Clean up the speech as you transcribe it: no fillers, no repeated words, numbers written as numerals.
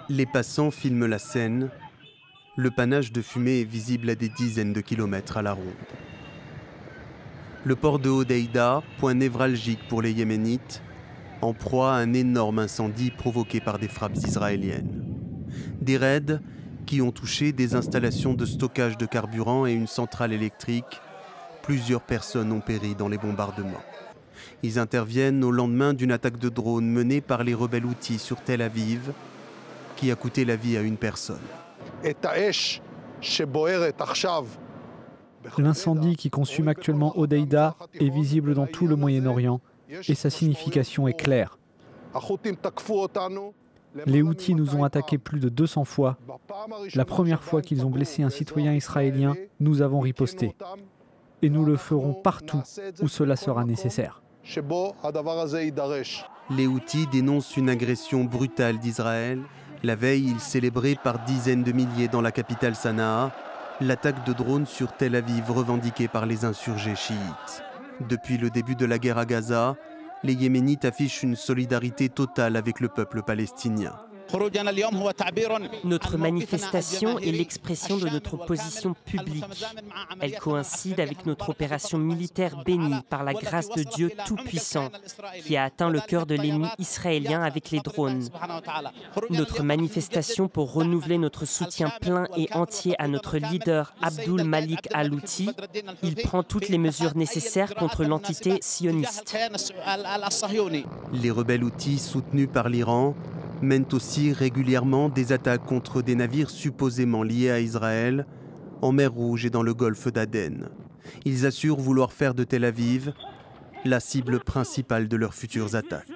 Les passants filment la scène. Le panache de fumée est visible à des dizaines de kilomètres à la ronde. Le port de Hodeïda, point névralgique pour les Yéménites, en proie à un énorme incendie provoqué par des frappes israéliennes. Des raids qui ont touché des installations de stockage de carburant et une centrale électrique. Plusieurs personnes ont péri dans les bombardements. Ils interviennent au lendemain d'une attaque de drone menée par les rebelles Houthis sur Tel Aviv, qui a coûté la vie à une personne. L'incendie qui consume actuellement Hodeïda est visible dans tout le Moyen-Orient et sa signification est claire. Les Houthis nous ont attaqués plus de 200 fois. La première fois qu'ils ont blessé un citoyen israélien, nous avons riposté. Et nous le ferons partout où cela sera nécessaire. Les Houthis dénoncent une agression brutale d'Israël. La veille, ils célébraient par dizaines de milliers dans la capitale Sanaa l'attaque de drones sur Tel Aviv revendiquée par les insurgés chiites. Depuis le début de la guerre à Gaza, les Yéménites affichent une solidarité totale avec le peuple palestinien. Notre manifestation est l'expression de notre position publique. Elle coïncide avec notre opération militaire bénie par la grâce de Dieu Tout-Puissant, qui a atteint le cœur de l'ennemi israélien avec les drones. Notre manifestation pour renouveler notre soutien plein et entier à notre leader Abdul Malik al-Houthi, il prend toutes les mesures nécessaires contre l'entité sioniste. Les rebelles Houthis soutenus par l'Iran mènent aussi régulièrement des attaques contre des navires supposément liés à Israël en mer Rouge et dans le golfe d'Aden. Ils assurent vouloir faire de Tel Aviv la cible principale de leurs futures attaques.